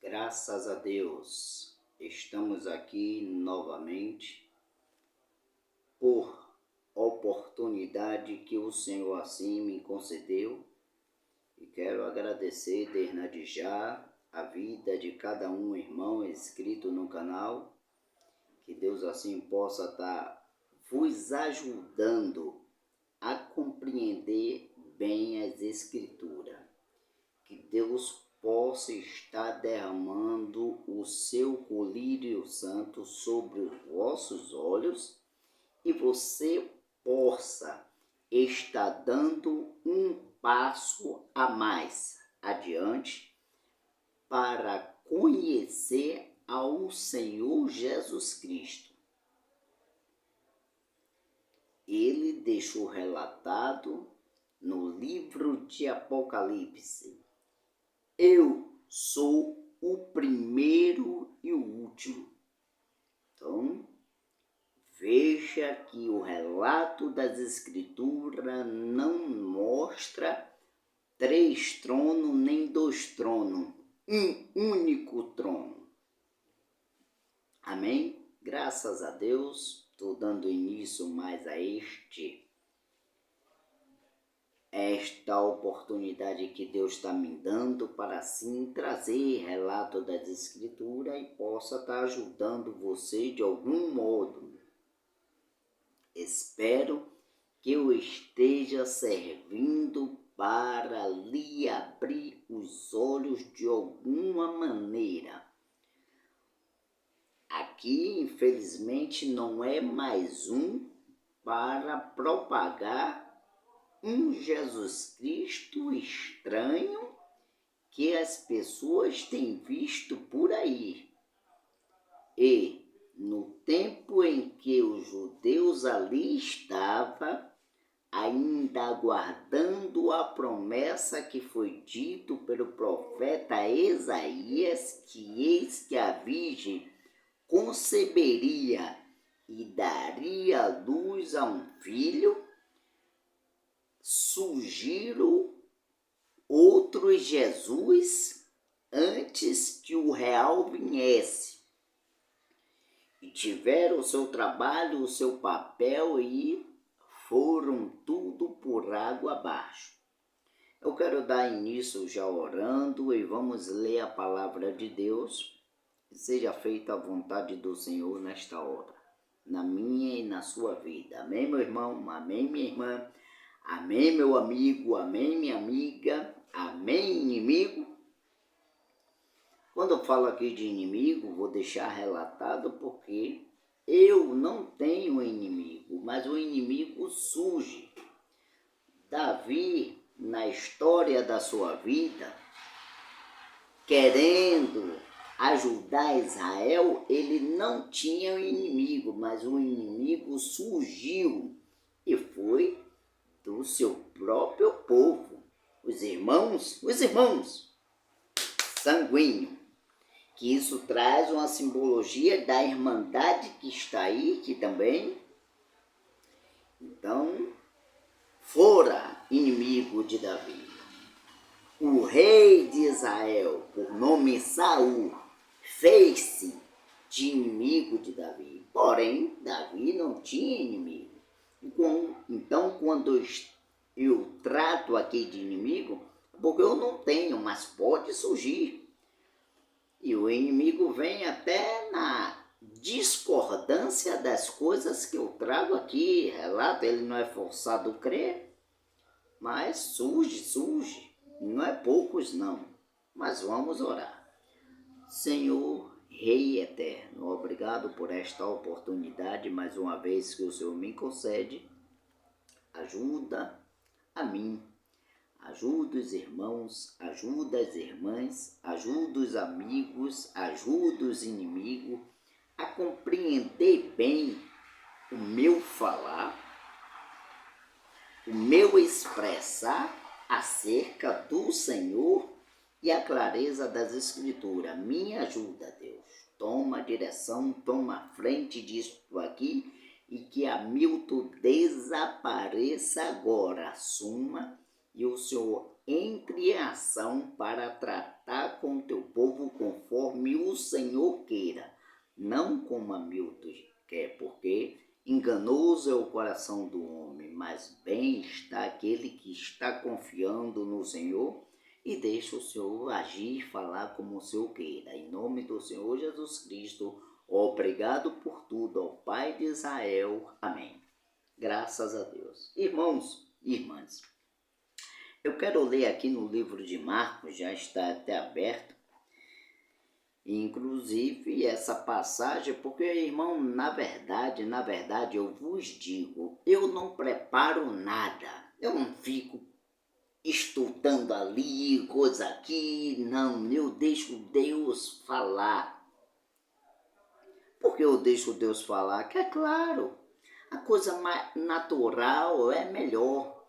Graças a Deus, estamos aqui novamente por oportunidade que o Senhor assim me concedeu e quero agradecer desde já a vida de cada um irmão inscrito no canal, que Deus assim possa estar vos ajudando a compreender bem as Escrituras, que Deus possa estar derramando o seu colírio santo sobre os vossos olhos e você possa estar dando um passo a mais adiante para conhecer ao Senhor Jesus Cristo. Ele deixou relatado no livro de Apocalipse: eu sou o primeiro e o último. Então, veja que o relato das Escrituras não mostra 3 tronos nem 2 tronos, um único trono. Amém? Graças a Deus, estou dando início mais a esta oportunidade que Deus está me dando para assim trazer relato das Escrituras e possa estar ajudando você de algum modo. Espero que eu esteja servindo para lhe abrir os olhos de alguma maneira. Aqui, infelizmente, não é mais um para propagar um Jesus Cristo estranho que as pessoas têm visto por aí. E no tempo em que os judeus ali estavam, ainda aguardando a promessa que foi dito pelo profeta Isaías, que eis que a Virgem conceberia e daria luz a um filho, surgiram outro Jesus antes que o real viesse. E tiveram o seu trabalho, o seu papel e foram tudo por água abaixo. Eu quero dar início já orando e vamos ler a palavra de Deus. Seja feita a vontade do Senhor nesta hora, na minha e na sua vida. Amém, meu irmão? Amém, minha irmã? Amém, meu amigo? Amém, minha amiga? Amém, inimigo? Quando eu falo aqui de inimigo, vou deixar relatado porque eu não tenho inimigo, mas o inimigo surge. Davi, na história da sua vida, querendo ajudar Israel, ele não tinha inimigo, mas o inimigo surgiu e foi do seu próprio povo, os irmãos sanguíneos, que isso traz uma simbologia da irmandade que está aí, que também, então, fora inimigo de Davi. O rei de Israel, por nome Saul, fez-se de inimigo de Davi. Porém, Davi não tinha inimigo. Então, quando eu trato aqui de inimigo, porque eu não tenho, mas pode surgir. E o inimigo vem até na discordância das coisas que eu trago aqui. Relato, ele não é forçado a crer, mas surge. Não é poucos não, mas vamos orar. Senhor, Rei eterno, obrigado por esta oportunidade, mais uma vez que o Senhor me concede. Ajuda a mim, ajuda os irmãos, ajuda as irmãs, ajuda os amigos, ajuda os inimigos a compreender bem o meu falar, o meu expressar acerca do Senhor e a clareza das Escrituras. Me ajuda, Deus. Toma a direção, toma a frente disso aqui e que a Milton desapareça agora, assuma e o Senhor entre em ação para tratar com o teu povo conforme como Hamilton quer, porque enganoso é o coração do homem, mas bem está aquele que está confiando no Senhor e deixa o Senhor agir e falar como o Senhor queira. Em nome do Senhor Jesus Cristo, obrigado por tudo, ao Pai de Israel. Amém. Graças a Deus. Irmãos e irmãs, eu quero ler aqui no livro de Marcos, já está até aberto, inclusive essa passagem, porque, irmão, na verdade, eu vos digo, eu não preparo nada, eu não fico estudando ali, coisa aqui, não, eu deixo Deus falar. Por que eu deixo Deus falar? Que é claro, a coisa mais natural é melhor.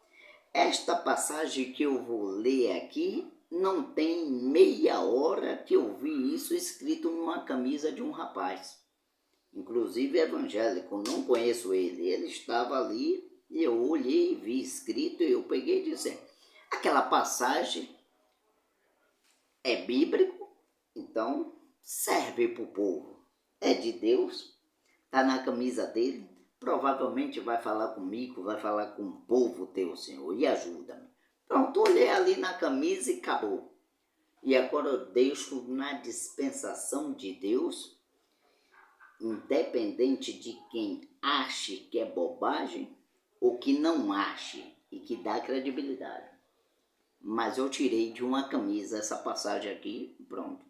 Esta passagem que eu vou ler aqui, não tem meia hora que eu vi isso escrito numa camisa de um rapaz, inclusive evangélico, não conheço ele, ele estava ali e eu olhei e vi escrito e eu peguei e disse, aquela passagem é bíblico, então serve para o povo, é de Deus, está na camisa dele, provavelmente vai falar comigo, vai falar com o povo teu, Senhor, e ajuda-me. Pronto, olhei ali na camisa e acabou. E agora eu deixo na dispensação de Deus, independente de quem ache que é bobagem ou que não ache e que dá credibilidade. Mas eu tirei de uma camisa essa passagem aqui, pronto.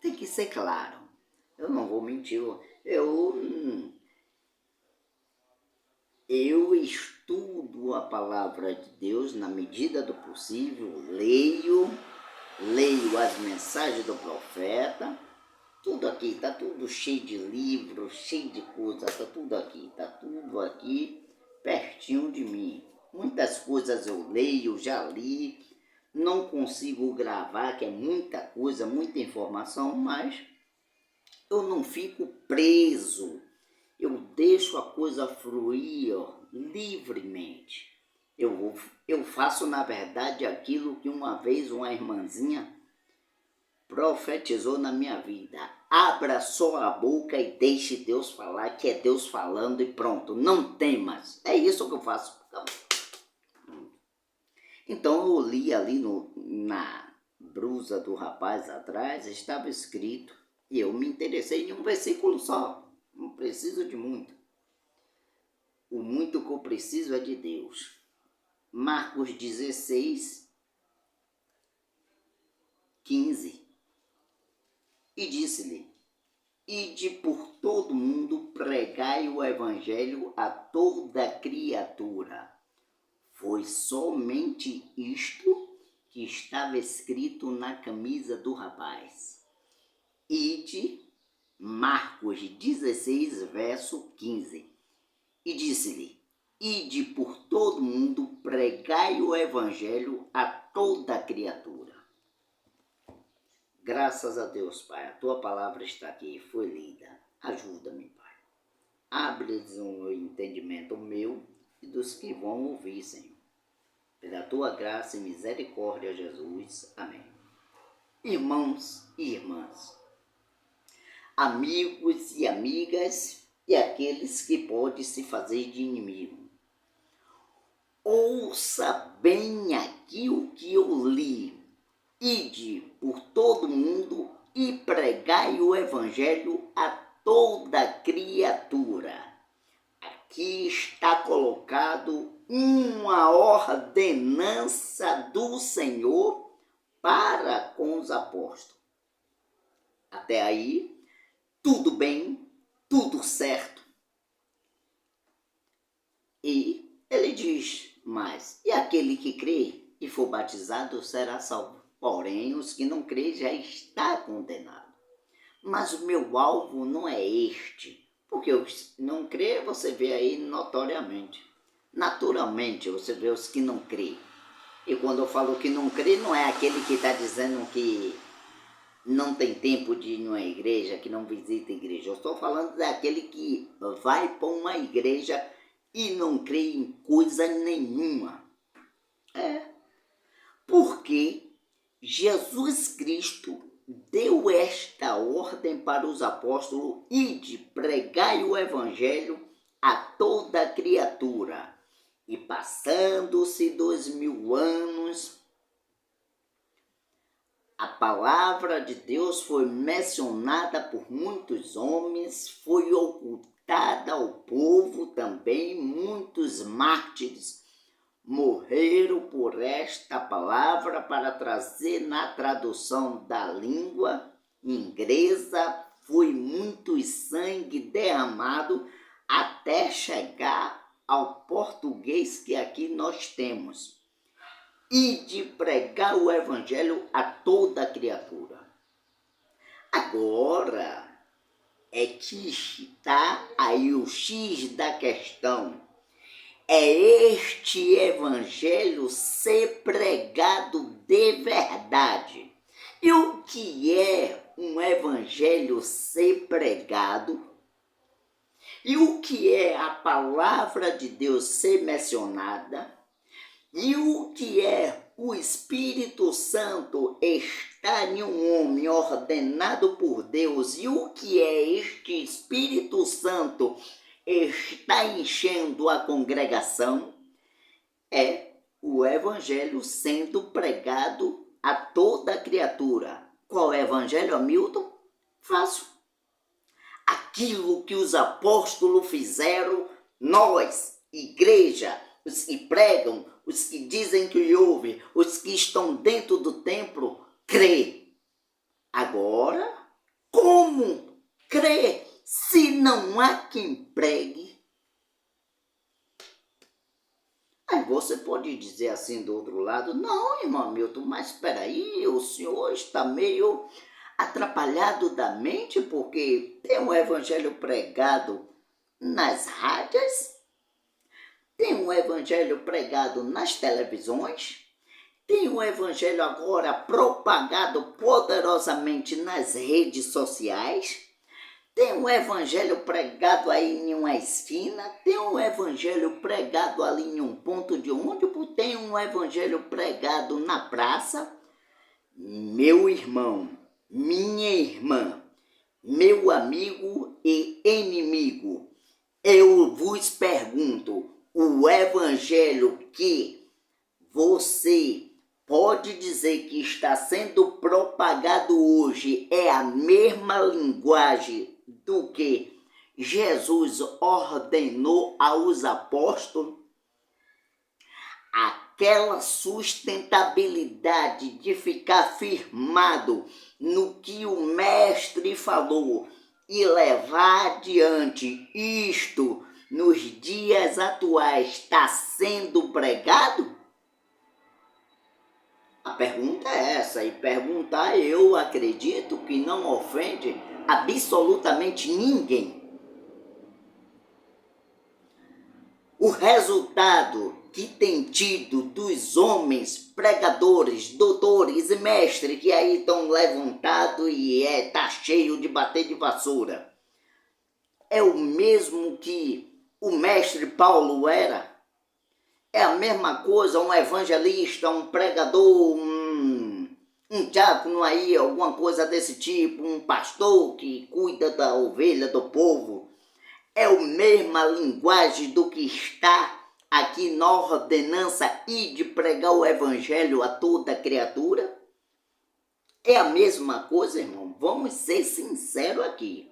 Tem que ser claro. Eu não vou mentir. Eu estudo a palavra de Deus na medida do possível, leio as mensagens do profeta, tudo aqui, está tudo cheio de livros, cheio de coisas, está tudo aqui pertinho de mim. Muitas coisas eu leio, já li, não consigo gravar, que é muita coisa, muita informação, mas eu não fico preso. Eu deixo a coisa fluir livremente. Eu faço, na verdade, aquilo que uma vez uma irmãzinha profetizou na minha vida. Abra só a boca e deixe Deus falar, que é Deus falando e pronto. Não temas. É isso que eu faço. Então eu li ali na blusa do rapaz atrás, estava escrito, e eu me interessei em um versículo só. Não preciso de muito. O muito que eu preciso é de Deus. Marcos 16, 15. E disse-lhe, ide por todo mundo, pregai o evangelho a toda criatura. Foi somente isto que estava escrito na camisa do rapaz. Ide, Marcos 16, verso 15. E disse-lhe, ide por todo mundo, pregai o evangelho a toda criatura. Graças a Deus, Pai, a tua palavra está aqui, foi lida. Ajuda-me, Pai. Abre-lhes o entendimento meu e dos que vão ouvir, Senhor. Pela tua graça e misericórdia, Jesus. Amém. Irmãos e irmãs, amigos e amigas e aqueles que podem se fazer de inimigo, ouça bem aqui o que eu li. Ide por todo mundo e pregai o evangelho a toda criatura. Aqui está colocado uma ordenança do Senhor para com os apóstolos. Até aí, tudo bem, tudo certo. E ele diz mais, e aquele que crê e for batizado será salvo. Porém, os que não creem já está condenado. Mas o meu alvo não é este, porque os que não creem você vê aí notoriamente. Naturalmente você vê os que não creem. E quando eu falo que não crê, não é aquele que está dizendo que não tem tempo de ir numa igreja, que não visita a igreja. Eu estou falando daquele que vai para uma igreja e não crê em coisa nenhuma. Porque Jesus Cristo deu esta ordem para os apóstolos: ide, pregai o evangelho a toda criatura. E passando-se 2000 anos, a palavra de Deus foi mencionada por muitos homens, foi ocultada ao povo também, muitos mártires morreram por esta palavra para trazer na tradução da língua inglesa. Foi muito sangue derramado até chegar ao português que aqui nós temos. E de pregar o evangelho a toda criatura. Agora é que está aí o X da questão. É este evangelho ser pregado de verdade. E o que é um evangelho ser pregado? E o que é a palavra de Deus ser mencionada? E o que é o Espírito Santo estar em um homem ordenado por Deus? E o que é este Espírito Santo está enchendo a congregação? É o evangelho sendo pregado a toda criatura. Qual é o evangelho, Hamilton? Fácil. Aquilo que os apóstolos fizeram, nós, igreja, os que pregam, os que dizem que ouvem, os que estão dentro do templo, crê. Agora, como crer se não há quem pregue? Aí você pode dizer assim do outro lado: não, irmão Milton, mas espera aí, o senhor está meio atrapalhado da mente, porque tem um evangelho pregado nas rádios, tem um evangelho pregado nas televisões, tem um evangelho agora propagado poderosamente nas redes sociais, tem um evangelho pregado aí em uma esquina, tem um evangelho pregado ali em um ponto de ônibus, tem um evangelho pregado na praça. Meu irmão, minha irmã, meu amigo e inimigo, eu vos pergunto, o evangelho que você pode dizer que está sendo propagado hoje é a mesma linguagem do que Jesus ordenou aos apóstolos? Aquela sustentabilidade de ficar firmado no que o mestre falou e levar adiante isto nos dias atuais está sendo pregado? A pergunta é essa, e perguntar eu acredito que não ofende absolutamente ninguém. O resultado que tem tido dos homens pregadores, doutores e mestres que aí estão levantados e tá cheio de bater de vassoura, é o mesmo que o mestre Paulo era? É a mesma coisa um evangelista, um pregador, um diácono aí, alguma coisa desse tipo, um pastor que cuida da ovelha do povo? É a mesma linguagem do que está aqui na ordenança e de pregar o evangelho a toda criatura? É a mesma coisa, irmão? Vamos ser sinceros aqui.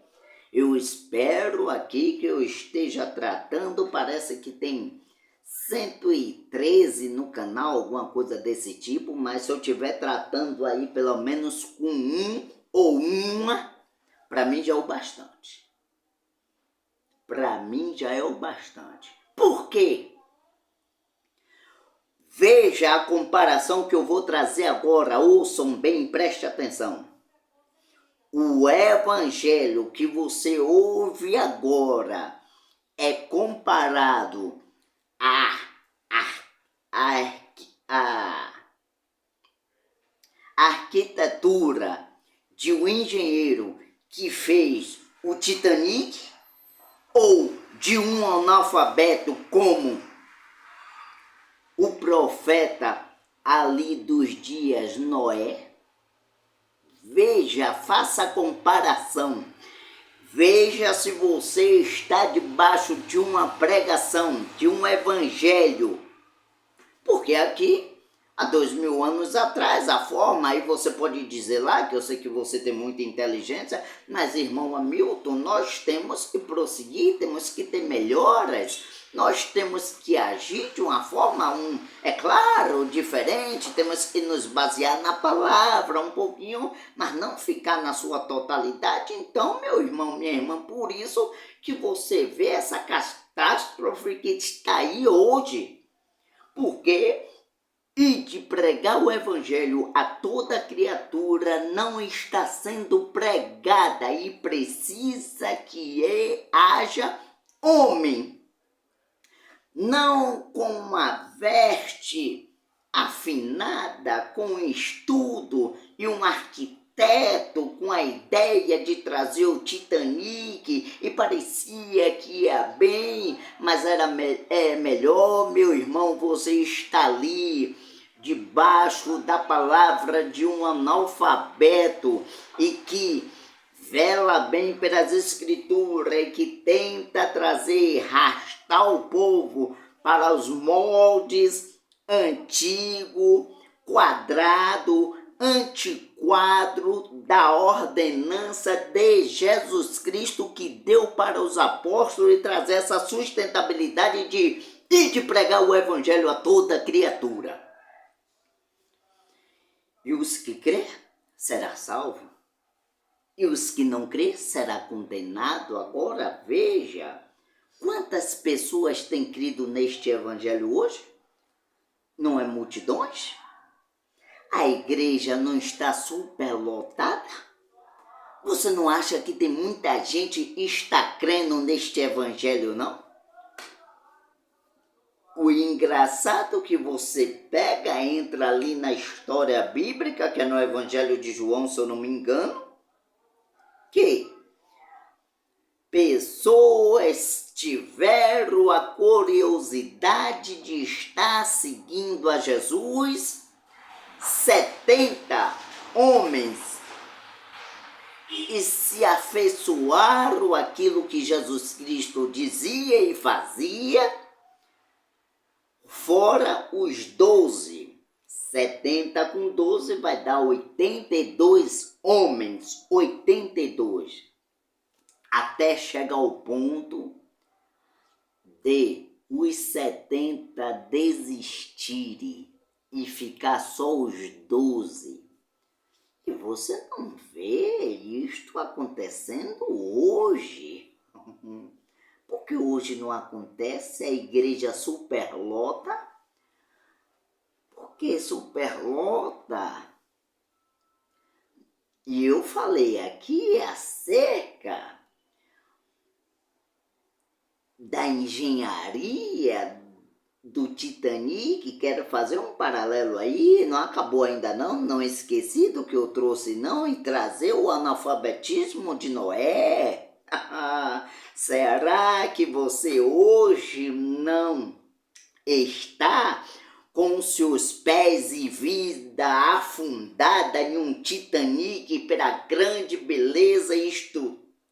Eu espero aqui que eu esteja tratando, parece que tem 113 no canal, alguma coisa desse tipo, mas se eu estiver tratando aí pelo menos com um ou uma, para mim já é o bastante. Para mim já é o bastante. Por quê? Veja a comparação que eu vou trazer agora, ouçam bem, preste atenção. O evangelho que você ouve agora é comparado à arquitetura de um engenheiro que fez o Titanic ou de um analfabeto como o profeta ali dos dias Noé? Veja veja, faça a comparação. Veja se você está debaixo de uma pregação, de um evangelho. Porque aqui, há 2000 anos atrás, a forma, aí você pode dizer lá, que eu sei que você tem muita inteligência, mas, irmão Hamilton, nós temos que prosseguir, temos que ter melhoras, nós temos que agir de uma forma, é claro, diferente, temos que nos basear na palavra um pouquinho, mas não ficar na sua totalidade. Então, meu irmão, minha irmã, por isso que você vê essa catástrofe que está aí hoje. Porque de pregar o evangelho a toda criatura não está sendo pregada e precisa que haja homem, não com uma veste afinada, com estudo e um arquiteto com a ideia de trazer o Titanic e parecia que ia bem, mas era melhor, meu irmão, você está ali debaixo da palavra de um analfabeto e que vela bem pelas escrituras e que tenta trazer, arrastar o povo para os moldes antigo, quadrado, antiquadro da ordenança de Jesus Cristo que deu para os apóstolos e trazer essa sustentabilidade de pregar o evangelho a toda criatura. E os que crê será salvo, e os que não crê será condenado. Agora veja, quantas pessoas têm crido neste evangelho hoje? Não é multidões? A igreja não está superlotada? Você não acha que tem muita gente que está crendo neste evangelho, não? O engraçado que você pega, entra ali na história bíblica, que é no Evangelho de João, se eu não me engano, que pessoas tiveram a curiosidade de estar seguindo a Jesus, 70 homens, e se afeiçoaram àquilo que Jesus Cristo dizia e fazia, fora os 12, 70 com 12 vai dar 82 homens, 82, até chegar ao ponto de os 70 desistirem e ficar só os 12. E você não vê isto acontecendo hoje. Porque hoje não acontece, a igreja superlota. Por que superlota? E eu falei aqui acerca da engenharia do Titanic, quero fazer um paralelo aí, não acabou ainda não esqueci do que eu trouxe não, e trazer o analfabetismo de Noé. Será que você hoje não está com seus pés e vida afundada em um Titanic pela grande beleza e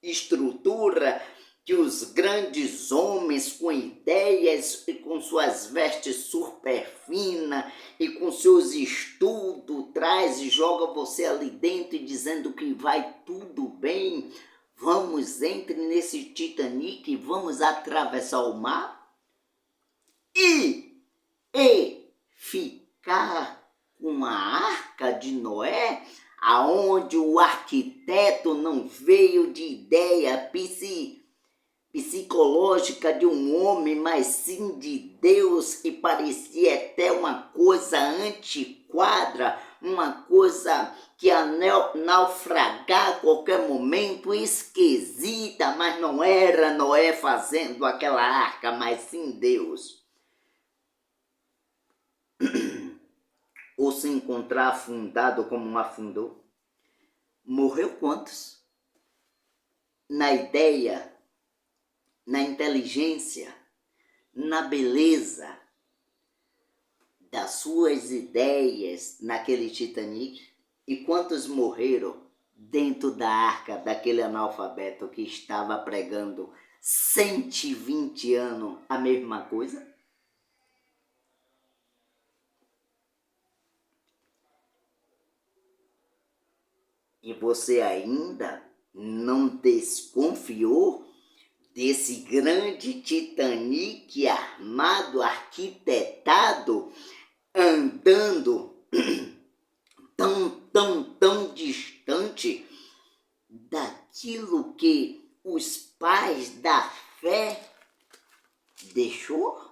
estrutura que os grandes homens com ideias e com suas vestes super finas e com seus estudos traz e joga você ali dentro e dizendo que vai tudo bem? Vamos, entre nesse Titanic e vamos atravessar o mar e ficar com a arca de Noé, aonde o arquiteto não veio de ideia psicológica de um homem, mas sim de Deus, que parecia até uma coisa antiquada, uma coisa que ia naufragar a qualquer momento, esquisita, mas não era Noé fazendo aquela arca, mas sim Deus. Ou se encontrar afundado como afundou. Morreu quantos? Na ideia, na inteligência, na beleza das suas ideias naquele Titanic. E quantos morreram dentro da arca daquele analfabeto que estava pregando 120 anos a mesma coisa? E você ainda não desconfiou desse grande Titanic armado, arquitetado, andando tão distante daquilo que os pais da fé deixou?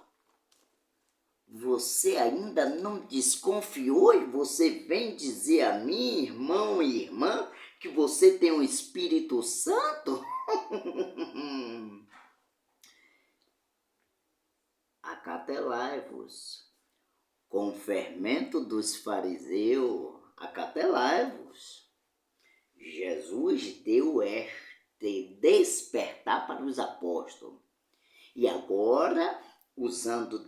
Você ainda não desconfiou e você vem dizer a mim, irmão e irmã, que você tem um Espírito Santo? Acatelai-vos com o fermento dos fariseus, acatelai-vos. Jesus deu este despertar para os apóstolos. E agora, usando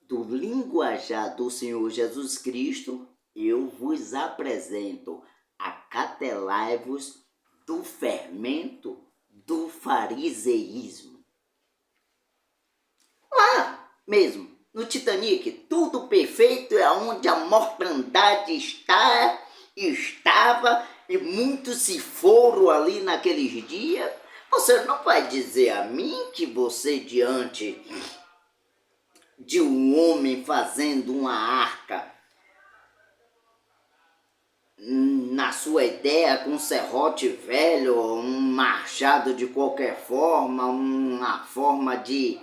do linguajar do Senhor Jesus Cristo, eu vos apresento, acatelai-vos do fermento do fariseísmo. Lá mesmo, no Titanic, tudo perfeito é onde a mortandade estava e muitos se foram ali naqueles dias. Você não vai dizer a mim que você, diante de um homem fazendo uma arca, na sua ideia, com um serrote velho, um machado de qualquer forma, uma forma de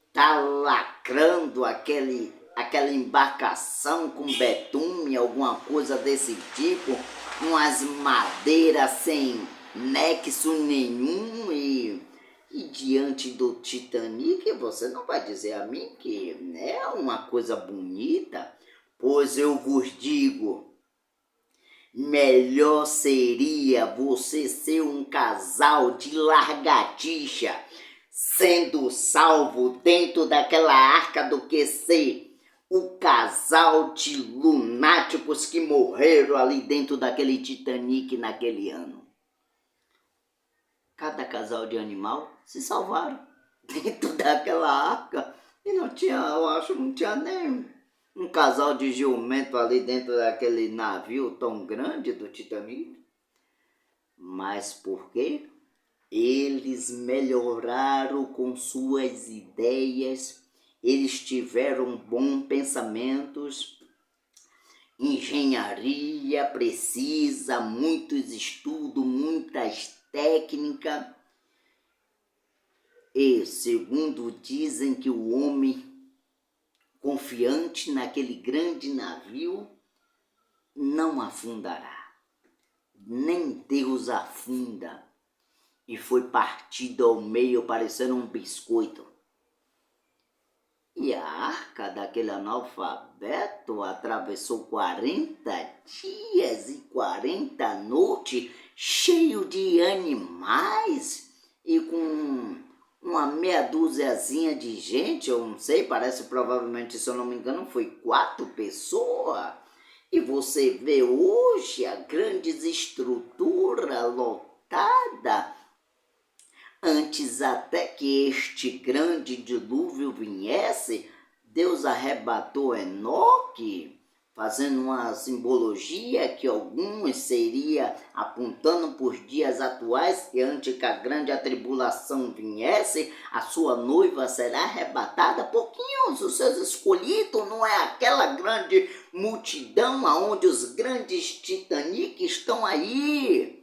estar lacrando aquela embarcação com betume, alguma coisa desse tipo, umas madeiras sem nexo nenhum e diante do Titanic você não vai dizer a mim que é uma coisa bonita, pois eu vos digo, melhor seria você ser um casal de largatixa sendo salvo dentro daquela arca do que ser o casal de lunáticos que morreram ali dentro daquele Titanic naquele ano. Cada casal de animal se salvaram dentro daquela arca e não tinha, eu acho, não tinha nem um casal de jumento ali dentro daquele navio tão grande do Titanic. Mas por quê? Eles melhoraram com suas ideias, eles tiveram bons pensamentos, engenharia precisa, muitos estudos, muitas técnicas. E, segundo dizem que o homem confiante naquele grande navio não afundará, nem Deus afunda. E foi partido ao meio, parecendo um biscoito. E a arca daquele analfabeto atravessou 40 dias e 40 noites, cheio de animais e com uma meia dúziazinha de gente, eu não sei, parece provavelmente, se eu não me engano, foi 4 pessoas. E você vê hoje a grandes estrutura lotada. Antes até que este grande dilúvio viesse, Deus arrebatou Enoque, fazendo uma simbologia que alguns seria apontando por dias atuais, que antes que a grande atribulação viesse, a sua noiva será arrebatada. Pouquinhos, os seus escolhidos, não é aquela grande multidão aonde os grandes Titanic estão aí.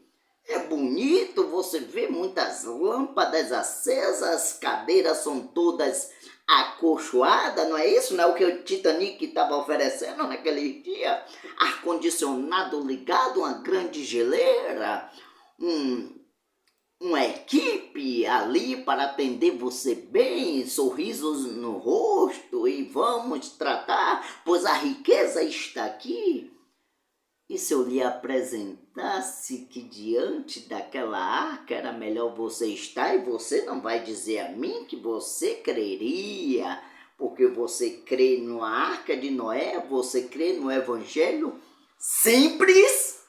É bonito, você vê muitas lâmpadas acesas, as cadeiras são todas acolchoadas, não é isso? Não é o que o Titanic estava oferecendo naquele dia? Ar-condicionado ligado, uma grande geleira, uma equipe ali para atender você bem, sorrisos no rosto e vamos tratar, pois a riqueza está aqui. E se eu lhe apresentasse que diante daquela arca era melhor você estar, e você não vai dizer a mim que você creria, porque você crê na arca de Noé, você crê no evangelho simples,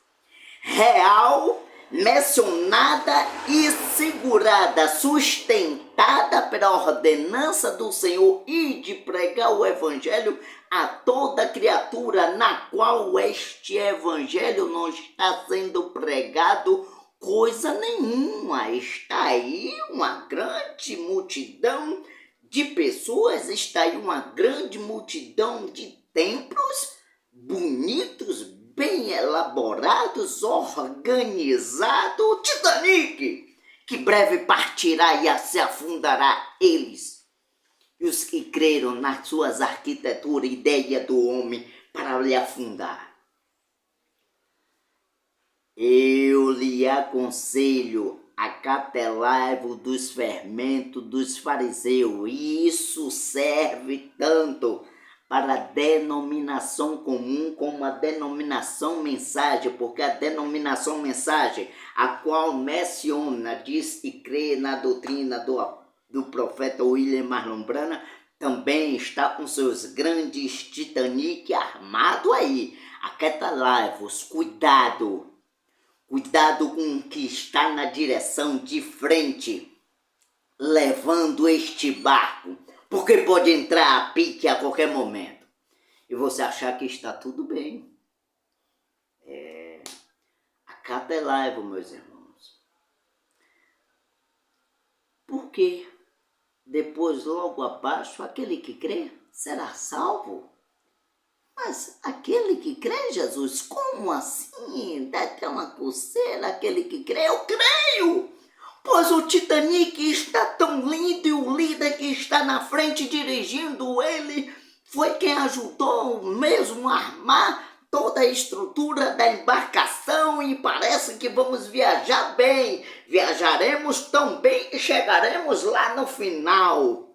real, mencionada e segurada, sustentada pela ordenança do Senhor e de pregar o evangelho a toda criatura, na qual este evangelho não está sendo pregado coisa nenhuma. Está aí uma grande multidão de pessoas, está aí uma grande multidão de templos bonitos, bem elaborados, organizados. Titanic, que breve partirá e se afundará eles. E os que creram nas suas arquiteturas, ideia do homem para lhe afundar. Eu lhe aconselho, acautelai-vos dos fermentos dos fariseus. Isso serve tanto para a denominação comum como a denominação mensagem, porque a denominação mensagem, a qual menciona, diz e crê na doutrina do profeta William Marlon Branham, também está com seus grandes Titanic armado aí. Acautelai-vos, cuidado. Cuidado com o que está na direção de frente, levando este barco, porque pode entrar a pique a qualquer momento. E você achar que está tudo bem. Acautelai-vos, meus irmãos. Porque depois, logo abaixo, aquele que crê será salvo. Mas aquele que crê, Jesus, como assim? Dá até uma coceira, aquele que crê, eu creio! Pois o Titanic está tão lindo e o líder que está na frente dirigindo ele foi quem ajudou mesmo a armar toda a estrutura da embarcação e parece que vamos viajar bem. Viajaremos tão bem que chegaremos lá no final.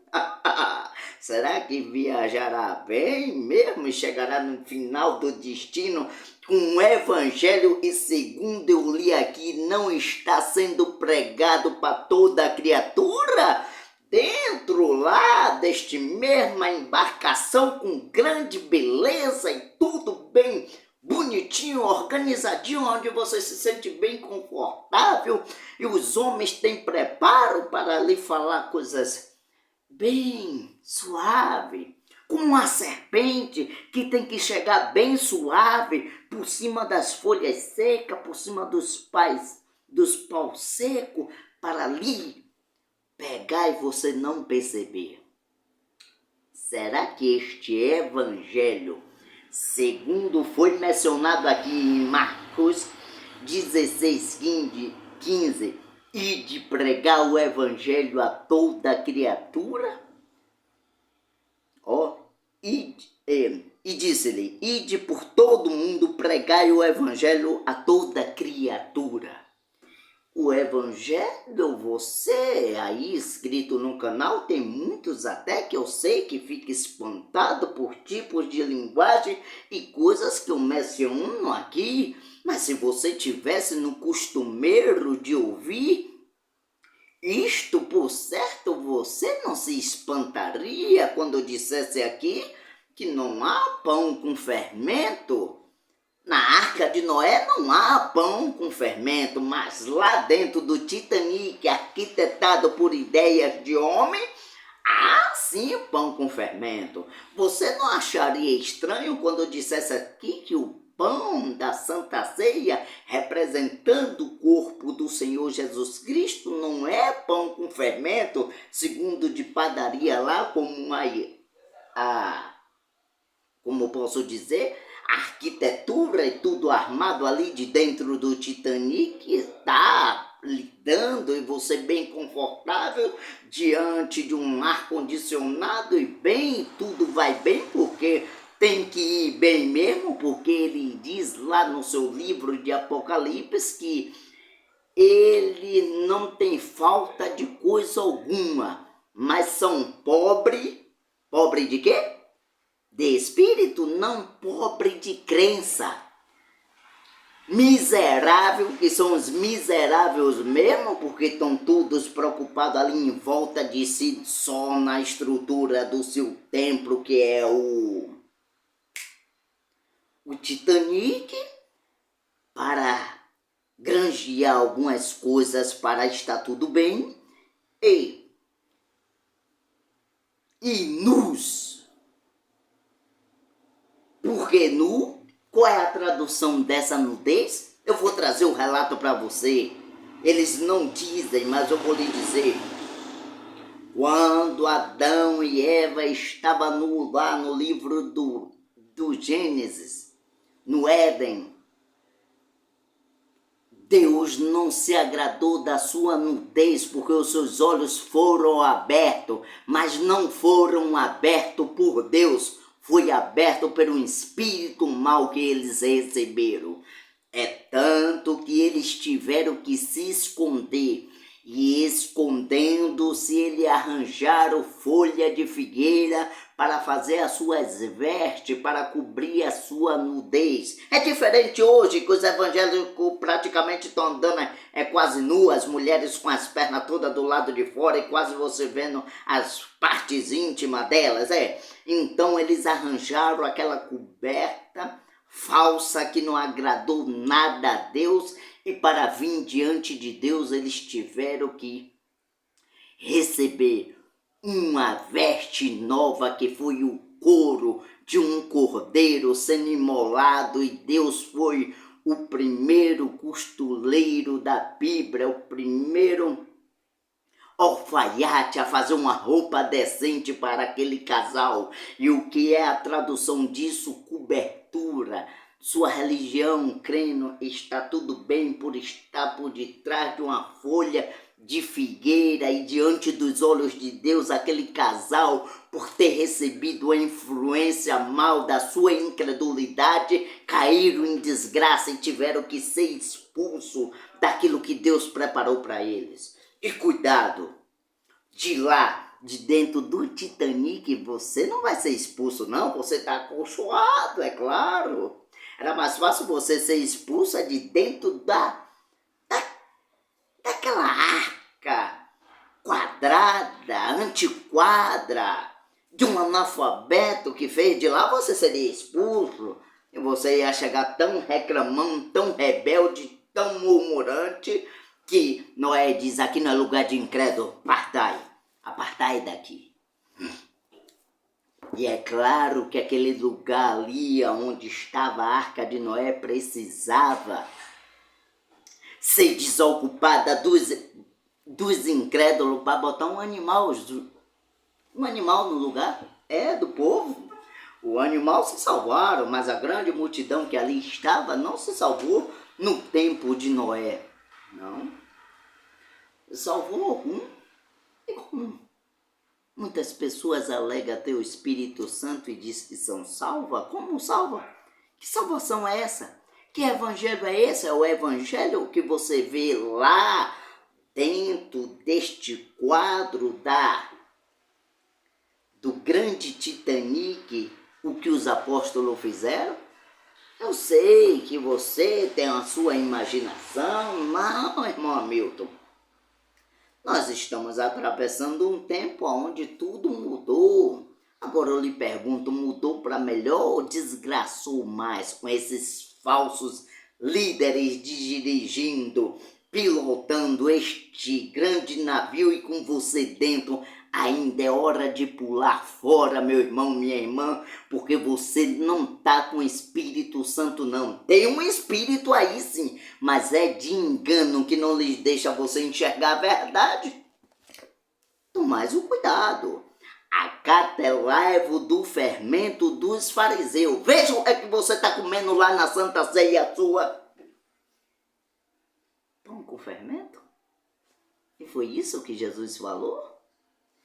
Será que viajará bem mesmo e chegará no final do destino com o evangelho e segundo eu li aqui não está sendo pregado para toda a criatura? Dentro lá deste mesma embarcação com grande beleza e tudo bem bonitinho, organizadinho, onde você se sente bem confortável e os homens têm preparo para lhe falar coisas bem suave, como uma serpente que tem que chegar bem suave por cima das folhas secas, por cima dos paus secos, para ali pegar e você não perceber. Será que este evangelho, segundo foi mencionado aqui em Marcos 16, 15, e de pregar o evangelho a toda criatura? E disse-lhe, ide por todo mundo, pregai o evangelho a toda criatura. O evangelho, você aí inscrito no canal, tem muitos até que eu sei que fica espantado por tipos de linguagem e coisas que eu menciono aqui, mas se você tivesse no costumeiro de ouvir isto, por certo, você não se espantaria quando eu dissesse aqui que não há pão com fermento. Na Arca de Noé não há pão com fermento, mas lá dentro do Titanic, arquitetado por ideias de homem, há sim pão com fermento. Você não acharia estranho quando eu dissesse aqui que o pão da Santa Ceia, representando o corpo do Senhor Jesus Cristo, não é pão com fermento, segundo de padaria lá, como posso dizer, a arquitetura e tudo armado ali de dentro do Titanic está lidando e você bem confortável diante de um ar-condicionado e bem, tudo vai bem porque tem que ir bem mesmo, porque ele diz lá no seu livro de Apocalipse que ele não tem falta de coisa alguma, mas são pobre de quê? De espírito, não pobre de crença. Miserável, que são os miseráveis mesmo, porque estão todos preocupados ali em volta de si, só na estrutura do seu templo, que é o Titanic, para elogiar algumas coisas para estar tudo bem e nus. Por que nu? Qual é a tradução dessa nudez? Eu vou trazer o relato para você. Eles não dizem, mas eu vou lhe dizer. Quando Adão e Eva estavam lá no livro do Gênesis, no Éden, Deus não se agradou da sua nudez, porque os seus olhos foram abertos, mas não foram abertos por Deus, foi aberto pelo espírito mau que eles receberam. É tanto que eles tiveram que se esconder, e escondendo-se, ele arranjaram folha de figueira para fazer as suas vestes, para cobrir a sua nudez. É diferente hoje, que os evangélicos praticamente estão andando quase nuas, as mulheres com as pernas todas do lado de fora e quase você vendo as partes íntimas delas. Então eles arranjaram aquela coberta falsa que não agradou nada a Deus, e para vir diante de Deus eles tiveram que receber uma veste nova, que foi o couro de um cordeiro sendo imolado, e Deus foi o primeiro costureiro da Bíblia, o primeiro alfaiate a fazer uma roupa decente para aquele casal. E o que é a tradução disso? Cobertura. Sua religião, crendo, está tudo bem por estar por detrás de uma folha de figueira, e diante dos olhos de Deus, aquele casal, por ter recebido a influência mal da sua incredulidade, caíram em desgraça e tiveram que ser expulsos daquilo que Deus preparou para eles. E cuidado, de lá, de dentro do Titanic, você não vai ser expulso, não. Você está acolchoado, é claro. Era mais fácil você ser expulsa de dentro daquela arca quadrada, antiquadra, de um analfabeto que fez de lá, você seria expulso. E você ia chegar tão reclamando, tão rebelde, tão murmurante, que Noé diz: aqui não é lugar de incrédulo, apartai daqui. E é claro que aquele lugar ali onde estava a arca de Noé precisava ser desocupada dos incrédulos para botar um animal no lugar. Do povo. O animal se salvaram, mas a grande multidão que ali estava não se salvou no tempo de Noé. Não. Salvou e como muitas pessoas alegam ter o Espírito Santo e diz que são salvas. Como salva? Que salvação é essa? Que evangelho é esse? É o evangelho que você vê lá dentro deste quadro do grande Titanic, o que os apóstolos fizeram? Eu sei que você tem a sua imaginação. Não, irmão Hamilton. Nós estamos atravessando um tempo onde tudo mudou. Agora eu lhe pergunto, mudou para melhor ou desgraçou mais com esses falsos líderes dirigindo, pilotando este grande navio e com você dentro? Ainda é hora de pular fora, meu irmão, minha irmã, porque você não está com o Espírito Santo, não. Tem um Espírito aí sim, mas é de engano que não lhes deixa você enxergar a verdade. Então, mais o cuidado. Acatelai-vos do fermento dos fariseus. Veja o que é que você está comendo lá na Santa Ceia sua. Pão com fermento? E foi isso que Jesus falou?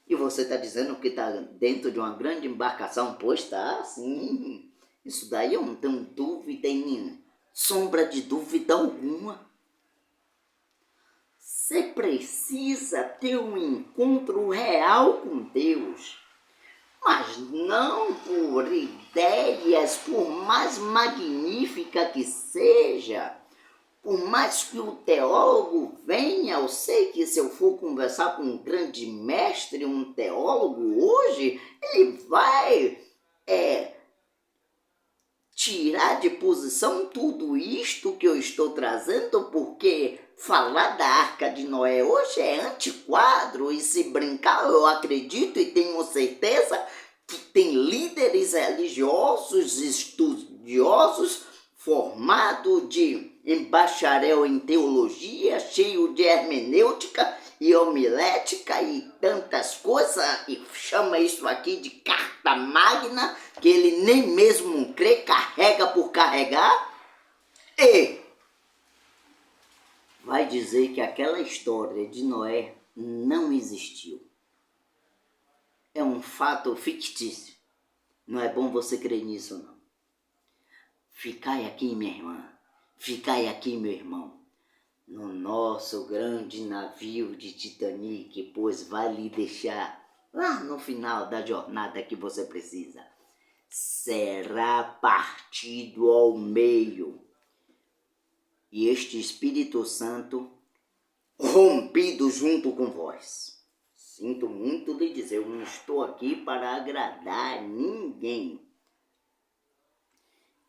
E você está dizendo que está dentro de uma grande embarcação? Pois está, sim. Isso daí eu não tenho dúvida, nem sombra de dúvida alguma. Você precisa ter um encontro real com Deus. Mas não por ideias, por mais magnífica que seja. Por mais que o teólogo venha, eu sei que se eu for conversar com um grande mestre, um teólogo hoje, ele vai tirar de posição tudo isto que eu estou trazendo, porque falar da Arca de Noé hoje é antiquado, e se brincar, eu acredito e tenho certeza que tem líderes religiosos, estudiosos, formados em bacharel em teologia, cheio de hermenêutica e homilética e tantas coisas, e chama isso aqui de carta magna, que ele nem mesmo crê, carrega por carregar, e vai dizer que aquela história de Noé não existiu. É um fato fictício. Não é bom você crer nisso, não. Ficai aqui, minha irmã. Ficai aqui, meu irmão. No nosso grande navio de Titanic, pois vai lhe deixar lá no final da jornada que você precisa. Será partido ao meio. E este Espírito Santo rompido junto com vós. Sinto muito lhe dizer, eu não estou aqui para agradar ninguém.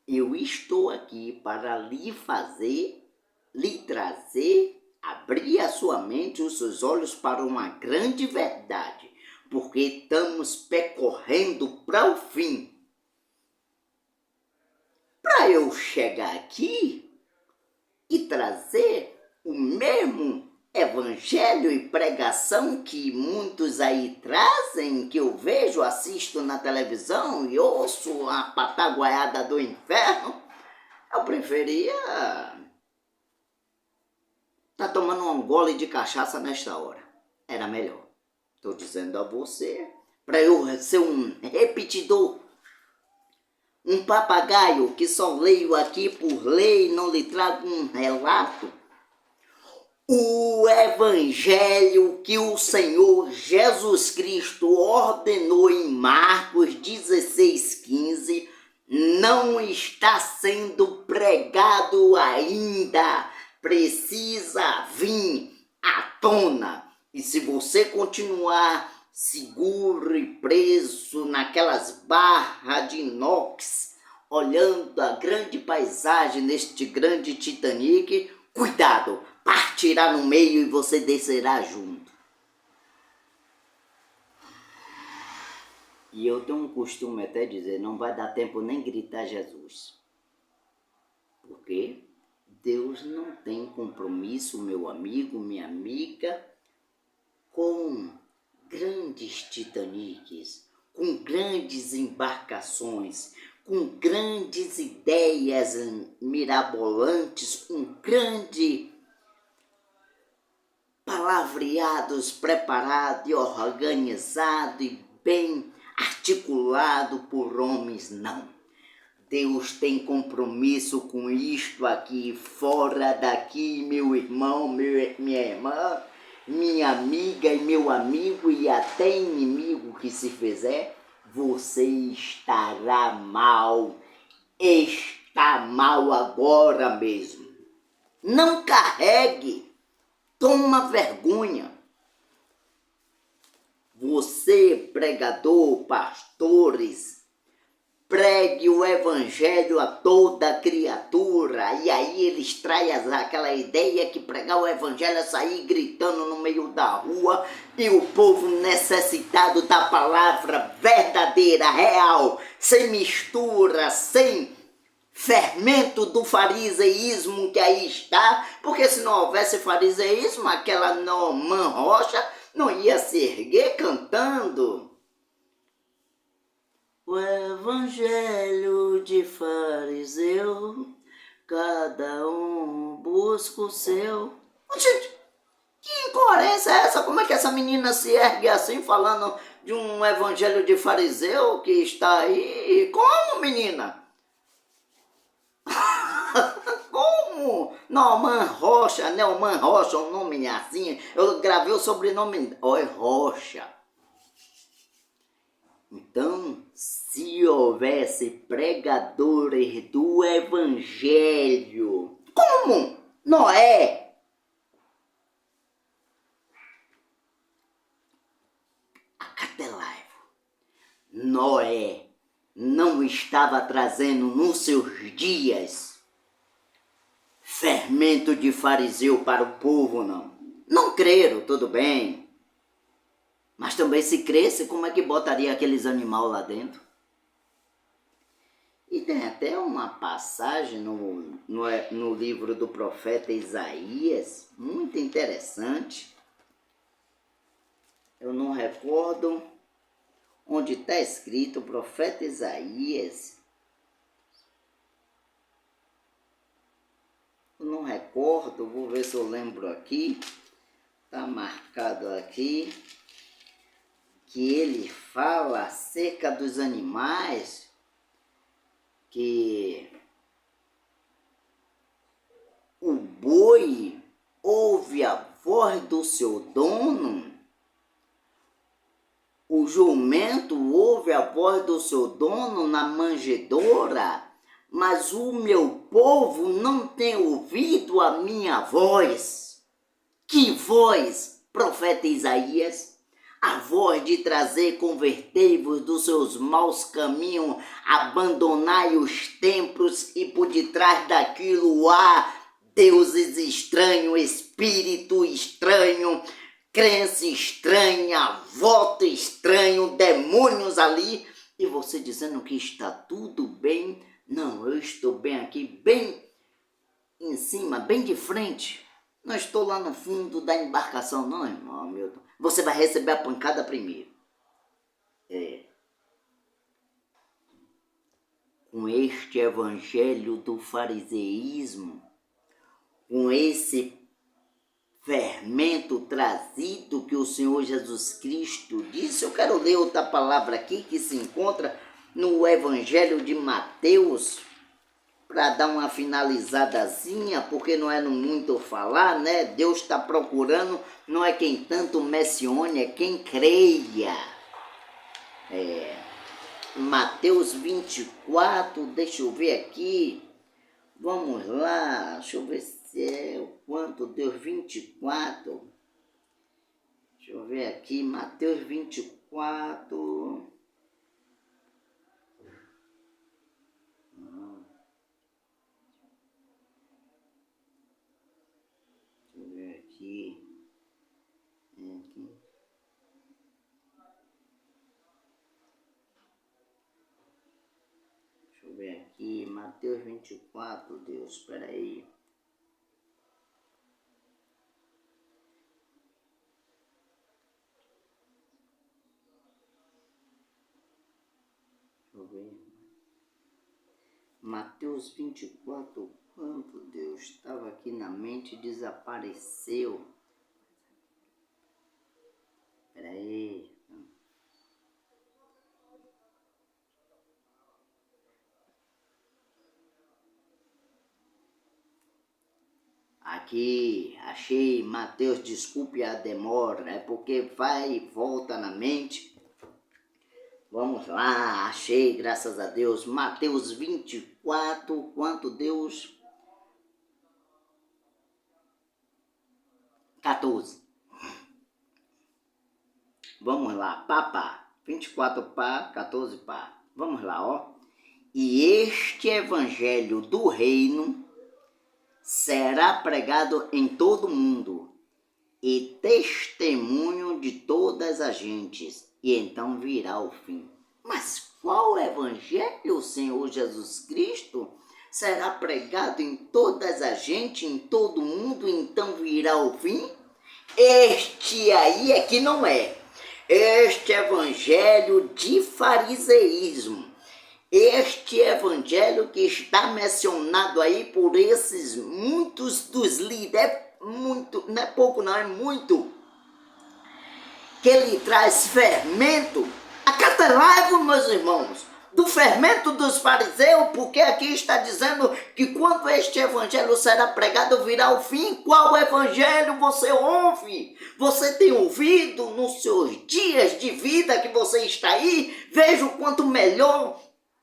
Eu estou aqui para lhe trazer, abrir a sua mente, os seus olhos para uma grande verdade, porque estamos percorrendo para o fim. Para eu chegar aqui e trazer o mesmo evangelho e pregação que muitos aí trazem, que eu vejo, assisto na televisão e ouço a pataguaiada do inferno, eu preferia estar tomando um gole de cachaça nesta hora. Era melhor. Estou dizendo a você, para eu ser um repetidor, um papagaio que só leio aqui por lei e não lhe trago um relato. O evangelho que o Senhor Jesus Cristo ordenou em Marcos 16:15 não está sendo pregado ainda. Precisa vir à tona. E se você continuar seguro e preso naquelas barras de inox, olhando a grande paisagem neste grande Titanic, cuidado! Partirá no meio e você descerá junto. E eu tenho um costume até dizer, não vai dar tempo nem gritar Jesus. Porque Deus não tem compromisso, meu amigo, minha amiga, com grandes Titanics, com grandes embarcações, com grandes ideias mirabolantes, com grande palavreados preparado e organizado e bem articulado por homens, não. Deus tem compromisso com isto aqui, fora daqui, meu irmão, minha irmã, minha amiga e meu amigo, e até inimigo que se fizer, você estará mal, está mal agora mesmo. Não carregue. Toma vergonha. Você, pregador, pastores, pregue o evangelho a toda criatura. E aí eles trazem aquela ideia que pregar o evangelho é sair gritando no meio da rua e o povo necessitado da palavra verdadeira, real, sem mistura, sem fermento do fariseísmo que aí está, porque se não houvesse fariseísmo, aquela Norman Rocha não ia se erguer cantando o evangelho de fariseu, cada um busca o seu. Gente, que incoerência é essa? Como é que essa menina se ergue assim, falando de um evangelho de fariseu que está aí? Como, menina? Como? Neumann Rocha, um nome assim. Eu gravei o sobrenome. Oi, Rocha. Então, se houvesse pregadores do evangelho, como? Noé. Acatelaivo. Noé não estava trazendo nos seus dias fermento de fariseu para o povo, não. Não creram, tudo bem. Mas também se cresce, como é que botaria aqueles animais lá dentro? E tem até uma passagem no livro do profeta Isaías, muito interessante. Eu não recordo onde está escrito o profeta Isaías. Eu não recordo, vou ver se eu lembro aqui. Está marcado aqui que ele fala acerca dos animais, que o boi ouve a voz do seu dono, o jumento ouve a voz do seu dono na manjedoura, mas o meu povo não tem ouvido a minha voz. Que voz, profeta Isaías? A voz de trazer convertei-vos dos seus maus caminhos, abandonai os templos e por detrás daquilo há deuses estranhos, espírito estranho, crença estranha, voto estranho, demônios ali, e você dizendo que está tudo bem. Não, eu estou bem aqui, bem em cima, bem de frente. Não estou lá no fundo da embarcação, não, irmão Milton. Você vai receber a pancada primeiro. Com este evangelho do fariseísmo, com esse fermento trazido que o Senhor Jesus Cristo disse, eu quero ler outra palavra aqui que se encontra no evangelho de Mateus, para dar uma finalizadazinha, porque não é no muito falar, né? Deus está procurando, não é quem tanto mencione, é quem creia. Mateus 24, deixa eu ver aqui, vamos lá, deixa eu ver se é o quanto deu 24, deixa eu ver aqui, Mateus 24... Deixa eu ver aqui, Mateus 24, Deus, espera aí. Deixa eu ver. Mateus 24, quanto Deus, estava aqui na mente e desapareceu. Espera aí. Aqui, achei, Mateus, desculpe a demora, é porque vai e volta na mente. Vamos lá, achei, graças a Deus, Mateus 24, quanto Deus? 14. Vamos lá, pá, 24 pá, 14 pá. Vamos lá, ó. E este evangelho do reino será pregado em todo o mundo e testemunho de todas as gentes, e então virá o fim. Mas qual evangelho, o Senhor Jesus Cristo? Será pregado em todas as gentes, em todo o mundo, e então virá o fim? Este aí é que não é. Este evangelho de fariseísmo, este evangelho que está mencionado aí por esses muitos dos líderes, muito, não é pouco não, é muito, que ele traz fermento. Acatelai-vos, meus irmãos, do fermento dos fariseus, porque aqui está dizendo que quando este evangelho será pregado, virá o fim. Qual evangelho você ouve? Você tem ouvido nos seus dias de vida que você está aí? Veja o quanto melhor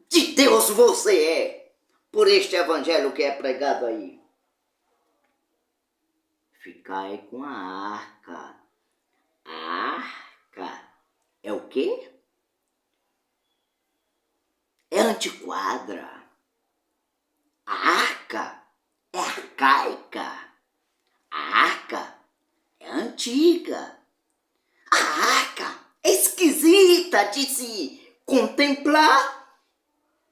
de Deus você é, por este evangelho que é pregado aí. Ficai com a arca. A arca é o quê? É antiquadra. A arca é arcaica. antiga. A arca é esquisita de se contemplar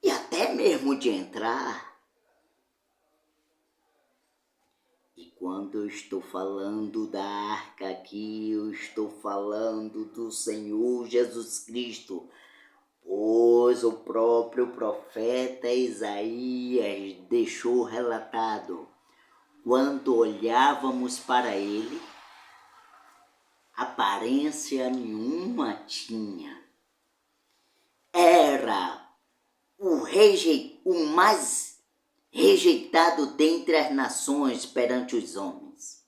e até mesmo de entrar. E quando eu estou falando da arca aqui, eu estou falando do Senhor Jesus Cristo, pois o próprio profeta Isaías deixou relatado: quando olhávamos para ele, aparência nenhuma tinha. Era o mais rejeitado dentre as nações perante os homens.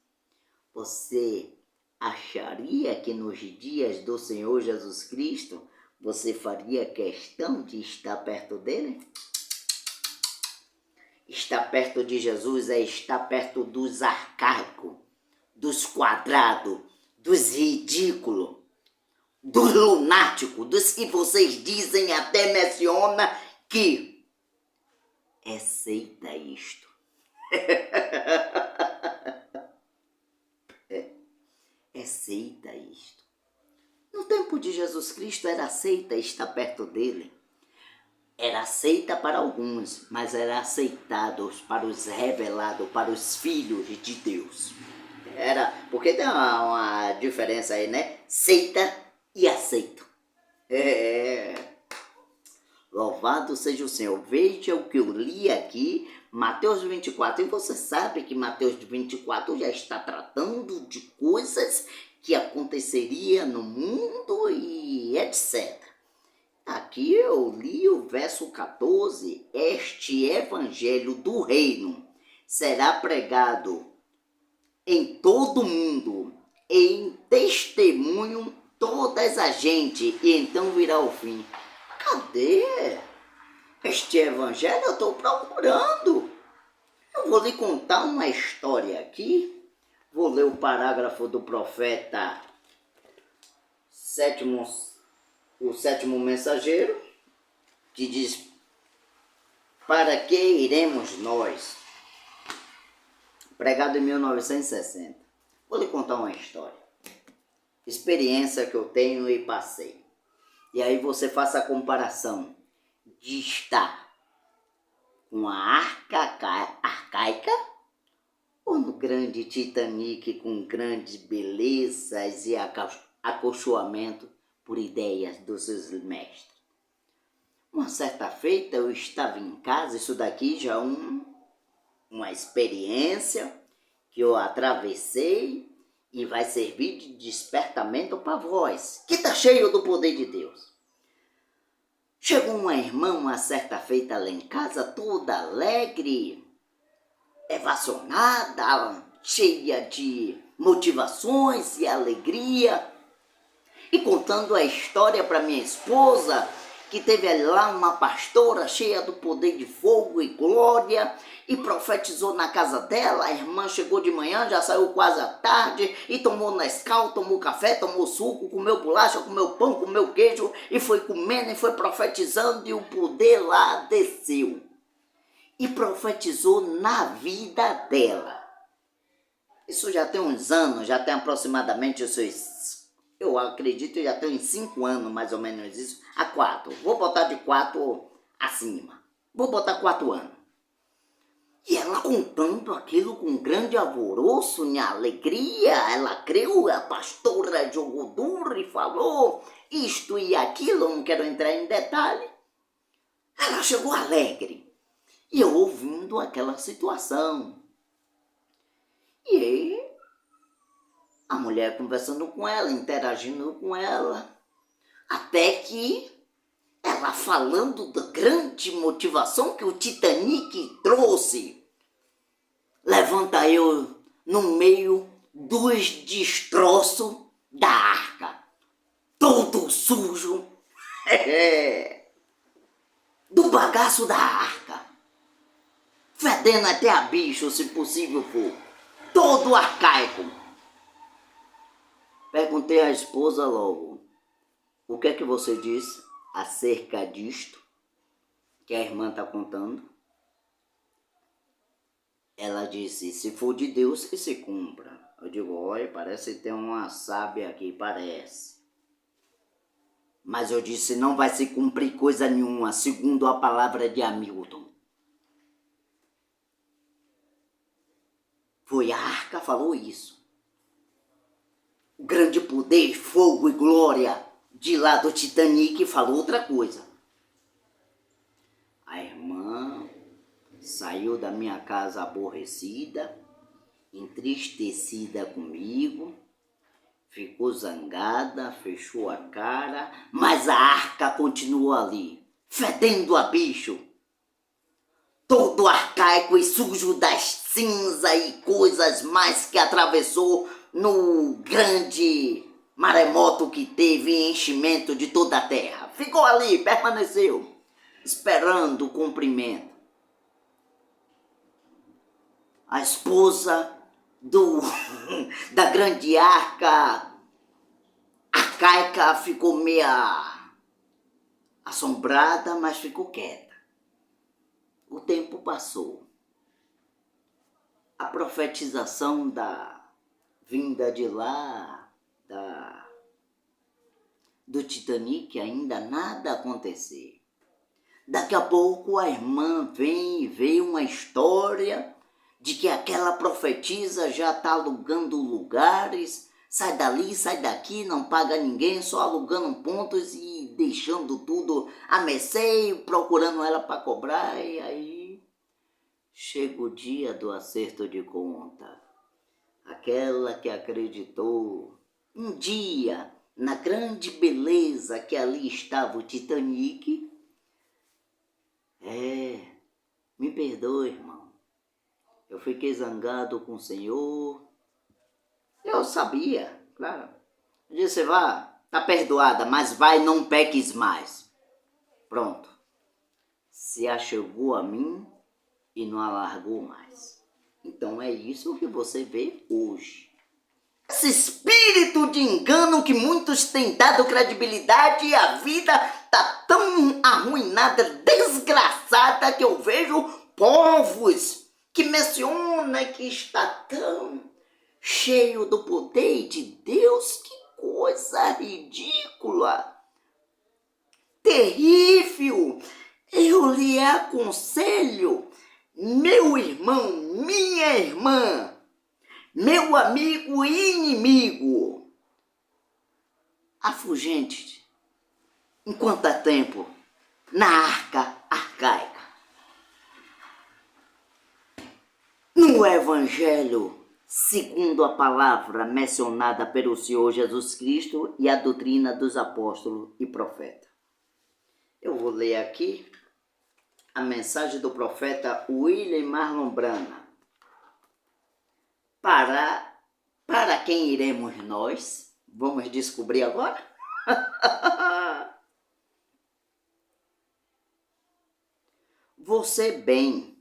Você acharia que nos dias do Senhor Jesus Cristo você faria questão de estar perto dele? Estar perto de Jesus é estar perto dos arcaicos, dos quadrados, dos ridículos, dos lunáticos, dos que vocês dizem, até menciona que é seita isto. É seita isto. No tempo de Jesus Cristo era seita estar perto dele. Era aceita para alguns, mas era aceitado para os revelados, para os filhos de Deus. Porque tem uma diferença aí, né? Seita e aceito. Louvado seja o Senhor. Veja o que eu li aqui, Mateus 24. E você sabe que Mateus 24 já está tratando de coisas que aconteceria no mundo e etc. Aqui eu li o verso 14. Este evangelho do reino será pregado em todo o mundo, em testemunho todas as gente, e então virá o fim. Cadê este evangelho? Eu estou procurando. Eu vou lhe contar uma história aqui. Vou ler o parágrafo do profeta o sétimo mensageiro, que diz: para que iremos nós? Pregado em 1960. Vou lhe contar uma história. Experiência que eu tenho e passei. E aí você faça a comparação de estar com a arca arcaica ou no grande Titanic com grandes belezas e acolchoamento por ideias dos seus mestres. Uma certa feita eu estava em casa, isso daqui já uma experiência que eu atravessei e vai servir de despertamento para vós, que está cheio do poder de Deus. Chegou uma irmã uma certa feita lá em casa, toda alegre, evacionada, cheia de motivações e alegria, e contando a história para minha esposa, que teve lá uma pastora cheia do poder de fogo e glória, e profetizou na casa dela. A irmã chegou de manhã, já saiu quase à tarde, e tomou Nescau, tomou café, tomou suco, comeu bolacha, comeu pão, comeu queijo, e foi comendo e foi profetizando, e o poder lá desceu. E profetizou na vida dela. Isso já tem uns anos, já tem aproximadamente os seus... Eu acredito que já tem uns 5 anos, mais ou menos isso, a 4. Vou botar de 4 acima. Vou botar 4 anos. E ela contando aquilo com grande alvoroço, em alegria, ela creu, a pastora jogou duro e falou isto e aquilo, não quero entrar em detalhe. Ela chegou alegre. E eu ouvindo aquela situação. E aí, a mulher conversando com ela, interagindo com ela, até que ela falando da grande motivação que o Titanic trouxe. Levanta eu no meio dos destroços da arca, todo sujo, do bagaço da arca, fedendo até a bicho, se possível for, todo arcaico. Perguntei à esposa logo: o que é que você diz acerca disto que a irmã está contando? Ela disse: se for de Deus, que se cumpra. Eu digo: Olha, parece que tem uma sábia aqui, parece. Mas eu disse, não vai se cumprir coisa nenhuma, segundo a palavra de Hamilton. Foi a arca falou isso. O grande poder, fogo e glória de lá do Titanic falou outra coisa. A irmã saiu da minha casa aborrecida, entristecida comigo, ficou zangada, fechou a cara, mas a arca continuou ali, fedendo a bicho. Todo arcaico e sujo das cinzas e coisas mais que atravessou no grande maremoto que teve enchimento de toda a terra. Ficou ali, permaneceu, esperando o cumprimento. A esposa da grande arca arcaica ficou meia assombrada, mas ficou quieta. O tempo passou. A profetização da vinda de lá, do Titanic, ainda nada aconteceu. Daqui a pouco a irmã vem e vê uma história de que aquela profetisa já está alugando lugares, sai dali, sai daqui, não paga ninguém, só alugando pontos e deixando tudo a mercê, procurando ela para cobrar, e aí chega o dia do acerto de conta. Aquela que acreditou um dia na grande beleza que ali estava o Titanic, me perdoe, irmão. Eu fiquei zangado com o Senhor. Eu sabia, claro. Eu disse, vá, tá perdoada, mas vai, não peques mais. Pronto. Se achegou a mim e não a largou mais. Então é isso que você vê hoje. Esse espírito de engano que muitos têm dado credibilidade e a vida tá tão arruinada, desgraçada, que eu vejo povos que mencionam que está tão cheio do poder de Deus. Que coisa ridícula, terrível. Eu lhe aconselho, meu irmão, minha irmã, meu amigo e inimigo, afugente, enquanto há tempo, na arca arcaica. No Evangelho, segundo a palavra mencionada pelo Senhor Jesus Cristo e a doutrina dos apóstolos e profetas. Eu vou ler aqui a mensagem do profeta William Marlon Branham. Para quem iremos nós? Vamos descobrir agora? Você bem.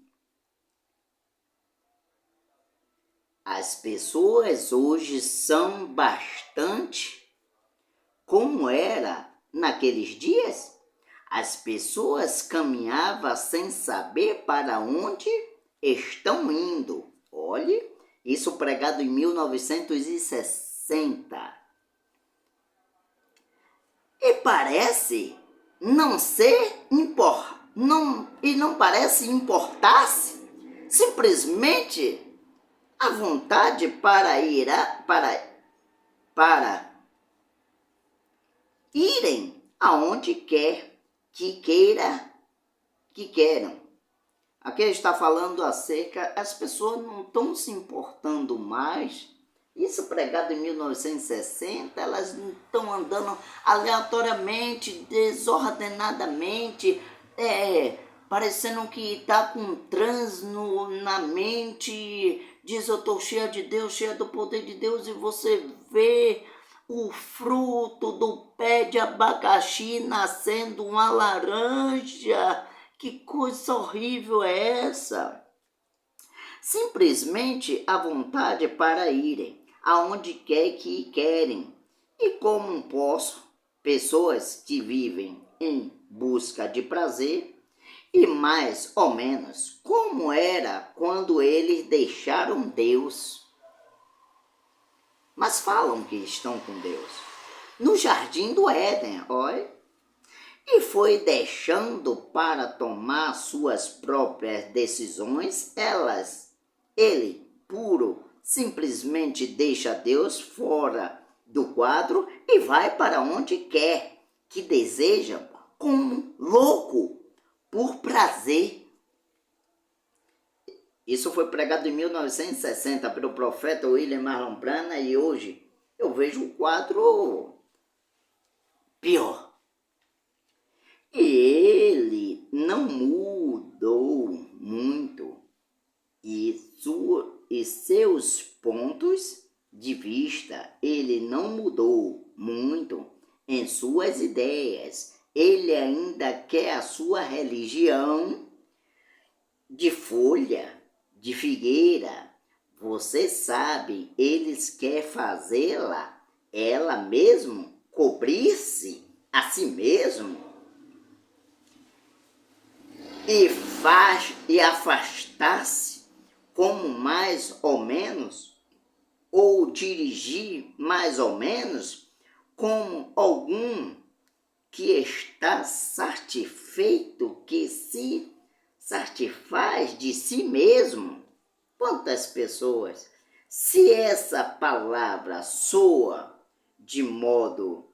As pessoas hoje são bastante como era naqueles dias. As pessoas caminhavam sem saber para onde estão indo. Olhe, isso pregado em 1960. E parece não parece importar-se simplesmente a vontade para irem aonde que queiram. Aqui ele está falando acerca, as pessoas não estão se importando mais. Isso pregado em 1960, elas não estão andando aleatoriamente, desordenadamente, parecendo que está com um transe na mente, diz eu estou cheia de Deus, cheia do poder de Deus, e você vê o fruto do pé de abacaxi nascendo uma laranja. Que coisa horrível é essa? Simplesmente a vontade para irem aonde quer que querem. E como posso, pessoas que vivem em busca de prazer, e mais ou menos como era quando eles deixaram Deus. mas falam que estão com Deus. No jardim do Éden, olha, e foi deixando para tomar suas próprias decisões, ele, puro, simplesmente deixa Deus fora do quadro e vai para onde quer, que deseja, como louco, por prazer. Isso foi pregado em 1960 pelo profeta William Marlon Branham e hoje eu vejo um quadro pior. E ele não mudou muito e seus pontos de vista, ele não mudou muito em suas ideias. Ele ainda quer a sua religião de folha, de figueira. Você sabe, eles querem fazê-la, ela mesmo, cobrir-se a si mesmo e afastar-se como mais ou menos, ou dirigir mais ou menos, como algum que está satisfeito, que se satisfaz de si mesmo. Quantas pessoas, se essa palavra soa de modo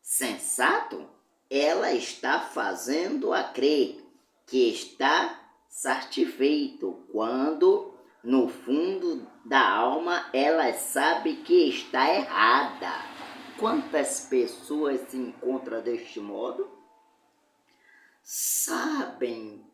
sensato, ela está fazendo a crer que está satisfeito, quando no fundo da alma ela sabe que está errada. Quantas pessoas se encontram deste modo? Sabem,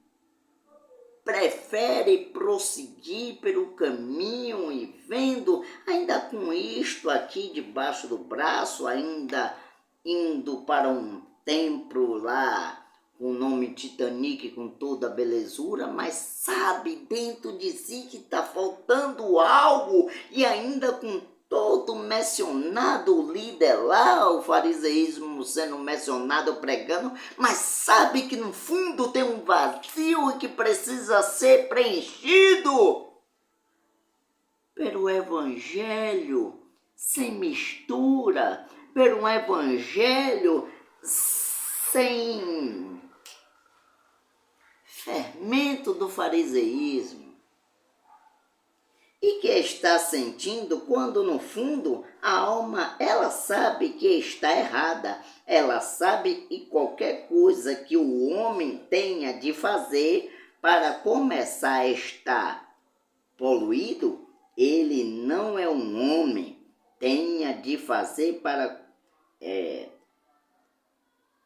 prefere prosseguir pelo caminho e vendo, ainda com isto aqui debaixo do braço, ainda indo para um templo lá, com o nome Titanic, com toda a belezura, mas sabe dentro de si que está faltando algo, e ainda com todo mencionado líder lá, o fariseísmo sendo mencionado, pregando, mas sabe que no fundo tem um vazio que precisa ser preenchido pelo evangelho, sem mistura, pelo evangelho sem fermento do fariseísmo. E que está sentindo quando no fundo a alma, ela sabe que está errada. Ela sabe que qualquer coisa que o homem tenha de fazer para começar a estar poluído, ele não é um homem, tenha de fazer para...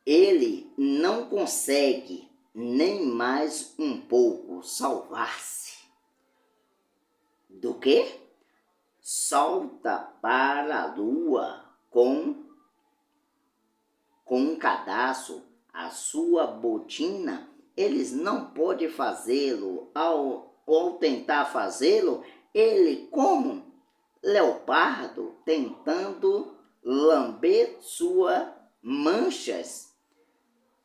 ele não consegue nem mais um pouco salvar-se. Do que? Solta para a lua com um cadastro a sua botina. Eles não podem fazê-lo. Ao tentar fazê-lo, ele, como leopardo, tentando lamber suas manchas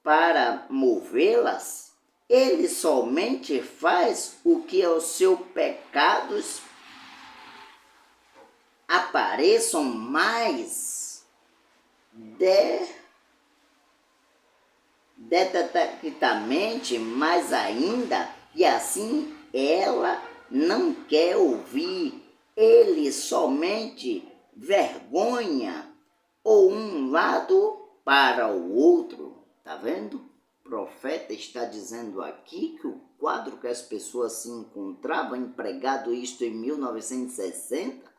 para movê-las, ele somente faz o que os seus pecados apareçam mais detectamente, mais ainda, e assim ela não quer ouvir. Ele somente vergonha ou um lado para o outro. Tá vendo? O profeta está dizendo aqui que o quadro que as pessoas se encontravam, empregado isto em 1960,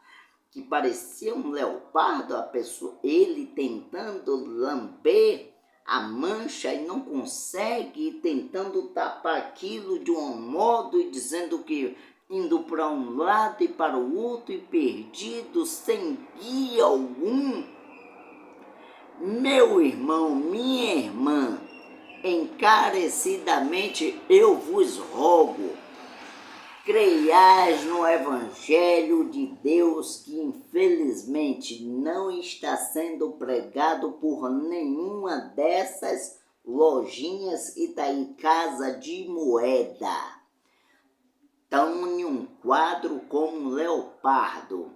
que parecia um leopardo, a pessoa, ele tentando lamber a mancha e não consegue, tentando tapar aquilo de um modo e dizendo que indo para um lado e para o outro e perdido, sem guia algum. Meu irmão, minha irmã, encarecidamente eu vos rogo, creiais no Evangelho de Deus, que infelizmente não está sendo pregado por nenhuma dessas lojinhas que está em casa de moeda. Estão em um quadro como um leopardo,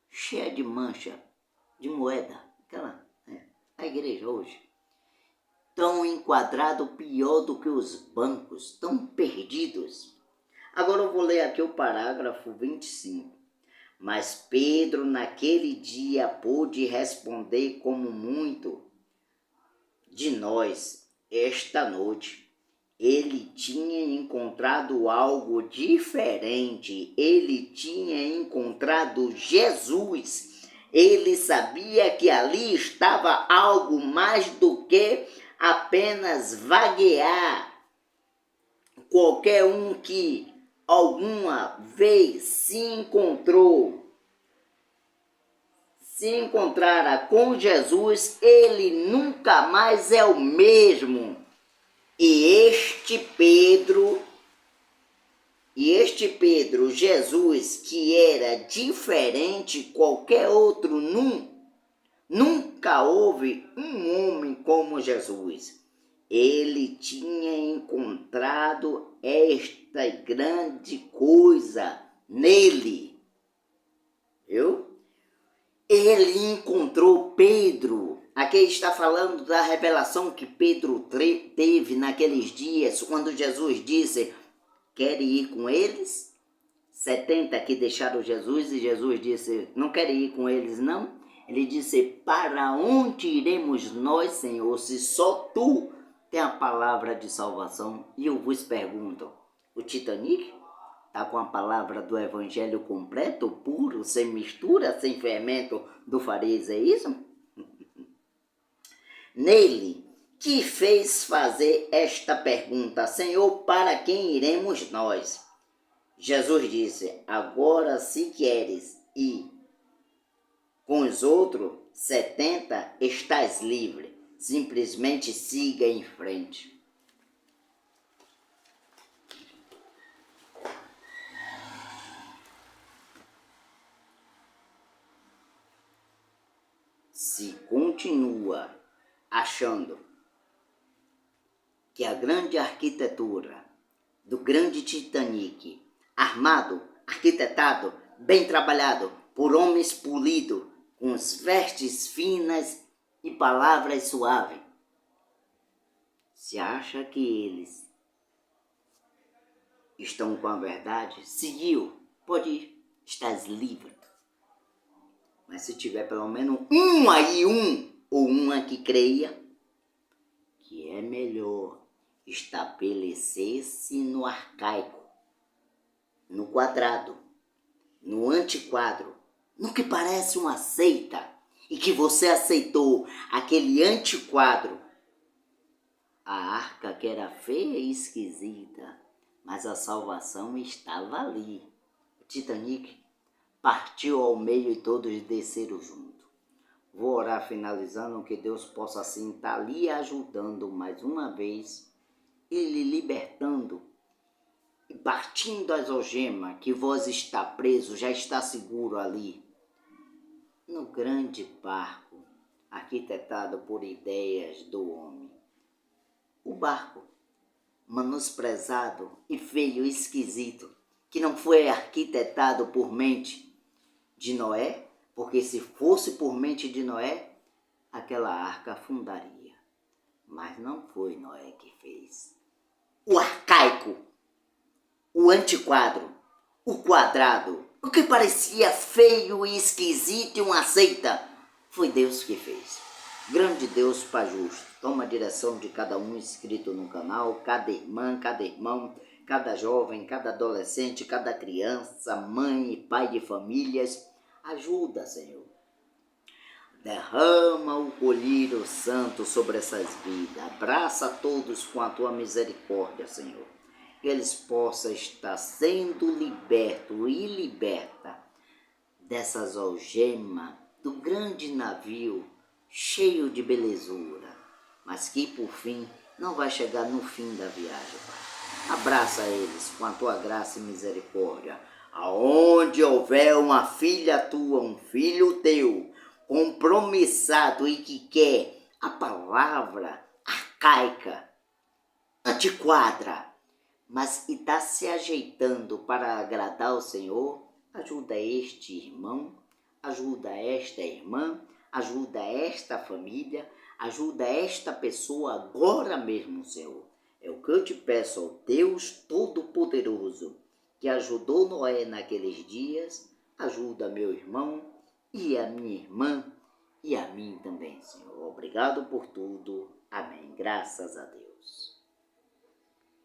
cheia de mancha, de moeda, a igreja hoje, tão enquadrado pior do que os bancos, tão perdidos. Agora eu vou ler aqui o parágrafo 25. Mas Pedro naquele dia pôde responder como muito de nós esta noite. Ele tinha encontrado algo diferente, ele tinha encontrado Jesus. Ele sabia que ali estava algo mais do que apenas vaguear. Qualquer um que alguma vez se encontrara com Jesus, ele nunca mais é o mesmo. E este Pedro, Jesus, que era diferente qualquer outro, nunca houve um homem como Jesus. Ele tinha encontrado esta grande coisa nele. Viu? Ele encontrou Pedro. Aqui está falando da revelação que Pedro teve naqueles dias, quando Jesus disse: quer ir com eles? 70 que deixaram Jesus, e Jesus disse: não quer ir com eles, não? Ele disse: para onde iremos nós, Senhor, se só tu tem a palavra de salvação? E eu vos pergunto, o Titanic está com a palavra do evangelho completo, puro, sem mistura, sem fermento do fariseu? Nele, que fez fazer esta pergunta: Senhor, para quem iremos nós? Jesus disse: agora, se queres ir com os outros 70, estás livre. Simplesmente siga em frente. Se continua achando que a grande arquitetura do grande Titanic, armado, arquitetado, bem trabalhado, por homens polidos, com vestes finas e palavras suaves, se acha que eles estão com a verdade, seguiu, pode ir, estás livre. Mas se tiver pelo menos um ou uma que creia, que é melhor estabelecer-se no arcaico, no quadrado, no antiquadro, no que parece uma seita, e que você aceitou aquele antiquadro, a arca que era feia e esquisita, mas a salvação estava ali. O Titanic partiu ao meio e todos desceram junto. Vou orar finalizando, que Deus possa assim estar ali ajudando mais uma vez, Ele libertando e partindo as algemas, que vós está preso, já está seguro ali, no grande barco, arquitetado por ideias do homem. O barco, menosprezado e feio e esquisito, que não foi arquitetado por mente de Noé, porque se fosse por mente de Noé, aquela arca afundaria. Mas não foi Noé que fez. O arcaico, o antiquadro, o quadrado, o que parecia feio e esquisito e uma seita, foi Deus que fez. Grande Deus, Pai justo, toma a direção de cada um inscrito no canal, cada irmã, cada irmão, cada jovem, cada adolescente, cada criança, mãe e pai de famílias. Ajuda, Senhor. Derrama o colírio santo sobre essas vidas. Abraça todos com a tua misericórdia, Senhor. Que eles possam estar sendo libertos e liberta dessas algemas do grande navio cheio de belezura, mas que por fim não vai chegar no fim da viagem, Pai. Abraça eles com a tua graça e misericórdia. Aonde houver uma filha tua, um filho teu, compromissado e que quer a palavra arcaica, antiquadra, mas está se ajeitando para agradar o Senhor, ajuda este irmão ajuda esta irmã, ajuda esta família, ajuda esta pessoa agora mesmo, Senhor. É o que eu te peço ao Deus Todo-Poderoso, que ajudou Noé naqueles dias, ajuda meu irmão e a minha irmã e a mim também, Senhor. Obrigado por tudo. Amém. Graças a Deus.